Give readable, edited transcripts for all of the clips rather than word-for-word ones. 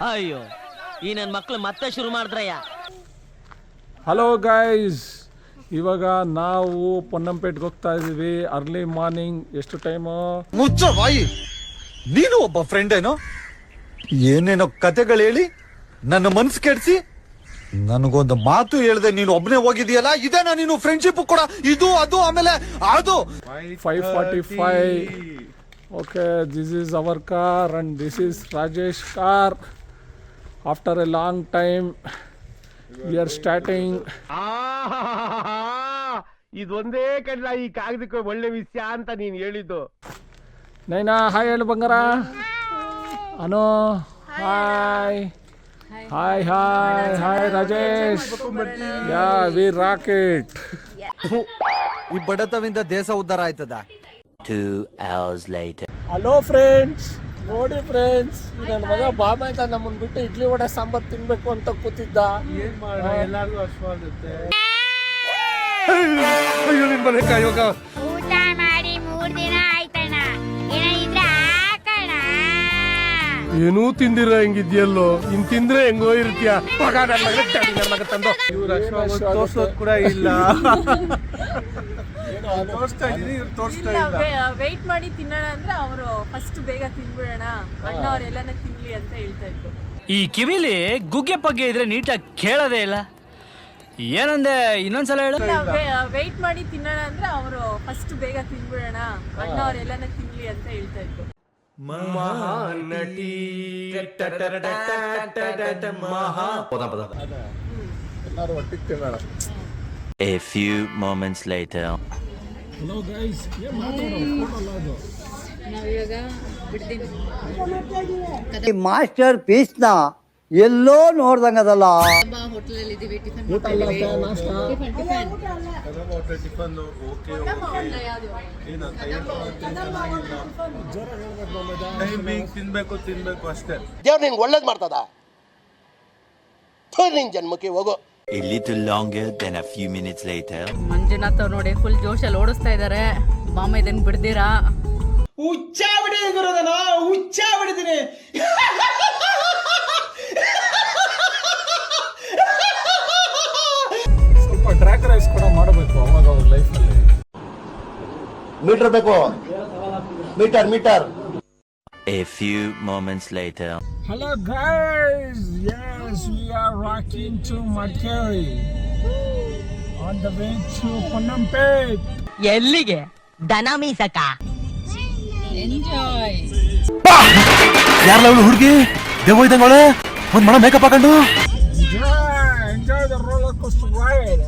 ಅಯ್ಯೋ ಈ ನನ್ನ ಮಕ್ಳು ಮತ್ತೆ ಶುರು ಮಾಡಿದ್ರಯ್ಯ. ಹಲೋ ಗೈಸ್, ಇವಾಗ ನಾವು ಪೊನ್ನಂಪೇಟ್ಗೆ ಹೋಗ್ತಾ ಇದೀವಿ. Early morning. ಎಷ್ಟು ಟೈಮು? ಮುಚ್ಚ ಬಾಯಿ. ನೀನು ಒಬ್ಬ ಫ್ರೆಂಡ್ ಏನೋ ಏನೇನೋ ಕತೆಗಳು ಹೇಳಿ ನನ್ನ ಮನ್ಸು ಕೆಡಿಸಿ ನನಗೊಂದು ಮಾತು ಹೇಳ್ದೆ ನೀನು ಒಬ್ಬನೇ ಹೋಗಿದೀಯಲ್ಲ, ಇದೇನಾ ನೀನು ಫ್ರೆಂಡ್ಶಿಪ್ ಕೂಡ? ಇದು ಅದು ಆಮೇಲೆ ಅದು 5:45. Okay, this is our car and this is Rajesh car. After A long time we are starting. ಇದೊಂದೇ ಕಡ್ಲ ಈ ಕಾಗದಕ್ಕೆ ಒಳ್ಳೆ ವಿಷಯ ಅಂತ ನೀನ್ ಹೇಳಿದ್ದು. ನೈನಾ ಹಾಯ್ ಹೇಳು ಬಂಗಾರ. ಅನೋ hi hi hi hi Rajesh. Yeah we rocket. ಈ ಬಡತವಿಂದ ದೇಶ ಉದ್ಧಾರ ಆಯ್ತದ. 2 hours later. ಹಲೋ ಫ್ರೆಂಡ್ಸ್, ನೋಡಿ ಫ್ರೆಂಡ್ಸ್, ನನ್ನ ಮಗ ಬಾಬಾ ಅಂತ ನಮ್ಮನ್ನ ಬಿಟ್ಟು ಇಡ್ಲಿ ವಡೆ ಸಾಂಬಾರ್ ತಿನ್ಬೇಕು ಅಂತ ಕೂತಿದ್ದ. ಏನ್ ಮಾಡೋಣ, ಎಲ್ಲಾರ್ಗು ಅಶ್ವಾಗುತ್ತೆ. ಅಯ್ಯೋ ನಿನ್ ಮನೆ ಕಾಯೋಗ. ಊಟ ಮಾಡಿ 3 ದಿನ ಆಯ್ತಣ್ಣ, ಏನಿದ್ರೆ ಹಾಕಣ. ಏನೂ ತಿಂದಿರ ಹೆಂಗಿದ್ಯಲ್ಲೋ, ಇನ್ ತಿಂದ್ರೆ ಹೆಂಗೋ ಇರ್ತೀಯ. ಮಗ ನನ್ನ ಮಗ ತಂದು ಇವ್ರ ಅಶ್ವಾಗುತ್ತೆ ತೋರ್ಸೋದ್ ಕೂಡ ಇಲ್ಲ. ತೋರಿಸ್ತಾ ಇದೀನಿ, ಇವ್ರು ತೋರಿಸ್ತಾ ಇಲ್ಲ. ವೆಯ್ಟ್ ಮಾಡಿ ತಿನ್ನೋಣ ಅಂದ್ರೆ ಅವರು ಫಸ್ಟ್ ಬೇಗ ತಿನ್ಬಿಡೋಣ, ಅಣ್ಣ ಅವ್ರೆಲ್ಲನ ತಿನ್ಲಿ ಅಂತ ಹೇಳ್ತಾ ಇದ್ರು. ಈ ಕಿವಿಲಿ ಗುಗ್ಗೆ ಪಗ್ಗೆ ಇದ್ರೆ ನೀಟಾಗಿ ಕೇಳೋದೇ ಇಲ್ಲ. ಏನಂದೆ ಇನ್ನೊಂದ್ಸಲ ಹೇಳು. ವೆಯ್ಟ್ ಮಾಡಿ ತಿನ್ನೋಣ ಅಂದ್ರೆ ಅವರು ಫಸ್ಟ್ ಬೇಗ ತಿನ್ಬಿಡೋಣ, ಅಣ್ಣ ಅವ್ರೆಲ್ಲನ ತಿನ್ಲಿ ಅಂತ ಹೇಳ್ತಾ ಇದ್ರು. ಮಹಾನಟಿ ಎಲ್ಲರೂ ಒಟ್ಟಿಗೆ ತಿನ್ನೋಣ. A few moments later. Hello guys, ಏನು ಮಾತಾಡೋಲ್ಲ ಅದು. ನಾವಿವಾಗ ಬಿಡ್ತೀನಿ. ಮಾಸ್ಟರ್ ಪೀಸ್ನ ಎಲ್ಲೋ ನೋಡ್ದಂಗದಲ್ಲ. ಹೋಟೆಲಲ್ಲಿ ಇದೀವಿ, ಟಿಫನ್ ಊಟ ಅಲ್ಲ ಅಪ್ಪ, ನಾಷ್ಟ. ಟಿಫನ್ ಓಕೆ ಟೈಮಿಂಗ್ ತಿನ್ಬೇಕು ಅಷ್ಟೇ. ದೇವ್ರು ನಿಂಗೆ ಒಳ್ಳೇದು ಮಾಡ್ತದ. ನಿನ್ ಜನ್ಮಕ್ಕೆ ಹೋಗು. A little longer than a few minutes later. Manjunath ಅವ್ರು ನೋಡಿ ಫುಲ್ ಜೋಶಲ್ಲಿ ಓಡಿಸ್ತಾ ಇದಾರೆ. ಬಾಮ ಇದನ್ನ ಬಿಡ್ದಿರಾ? ಸ್ವಲ್ಪ ಟ್ರ್ಯಾಕ್ ರೈಸ್ ಕೂಡ ಮಾಡಬೇಕು ಅವಾಗ ಅವ್ರ ಲೈಫಲ್ಲಿ. ಮೀಟರ್ ಬೇಕು, metre. A few moments later. Hello guys, yes we are rocking to Madikeri on the way to Ponnampet. ಎಲ್ಲಿಗೆ? ದನ ಮೀಸಕ. ಎಂಜಾಯ್. ಯಾರಲ್ಲ ಅವಳು ಹುಡುಗಿ ದೇವ ಇದ್ದಂಗವಳೆ, ಒಂದ್ ಮಣ ಮೇಕಪ್ ಹಾಕೊಂಡು. Enjoy the roller coaster ride.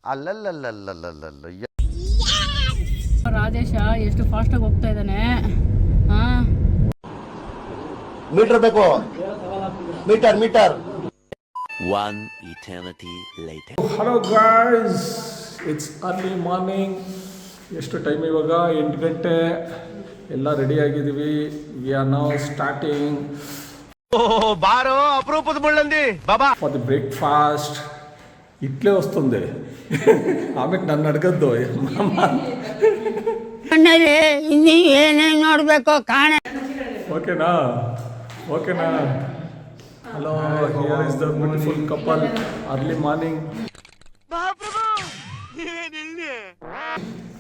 ಅಲ್ಲಲ್ಲಲ್ಲಲ್ಲಲ್ಲಲ್ಲ. Rajesh ಎಷ್ಟು ಫಾಸ್ಟ್ ಆಗಿ ಹೋಗ್ತಾ ಇದ್ದಾನೆ. ಮೀಟರ್ ಬೇಕು, meter. One eternity later. Hello guys, it's early morning. ಎಷ್ಟು ಟೈಮ್ ಇವಾಗ? 8 ಗಂಟೆ. ಎಲ್ಲ ರೆಡಿ ಆಗಿದ್ದೀವಿ. ವಿ ಆರ್ ನೌ ಸ್ಟಾರ್ಟಿಂಗ್ ಬಾರೋ ಅಪರೂಪದ ಮುಳ್ಳಂದಿ ಬಾಬಾ ಫಾರ್ ದಿ ಬ್ರೇಕ್ಫಾಸ್ಟ್. ಇಟ್ಲೇ ವಸ್ತುಂದೆ ಆಮೇಲೆ ನನ್ನ ಅಡ್ಗದ್ದು ಇನ್ನೀ ಏನೇನು ನೋಡ್ಬೇಕು ಕಾಣ. ಓಕೆನಾ? Hello, here is the beautiful couple. Early morning.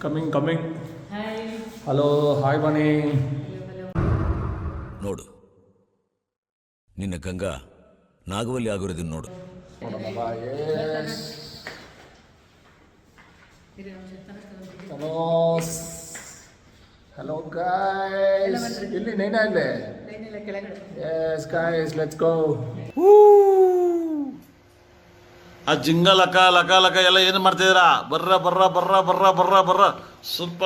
Coming. Hello, hi ಬನ್ನಿ. ನೋಡು, ನಿನ್ನ ಗಂಗಾ ನಾಗವಲ್ಲಿ ಆಗಿರೋದನ್ನ ನೋಡು. ಹಲೋ ಗೈಸ್, ಇಲ್ಲಿ ನೈನಾ ಇಲ್ಲೇ. Yes guys, let's go. ಆ ಜಿಂಗ ಲಕ ಎಲ್ಲ ಏನು ಮಾಡ್ತಿದ್ದೀರಾ? ಬರ್ರ ಸೂಪರ್.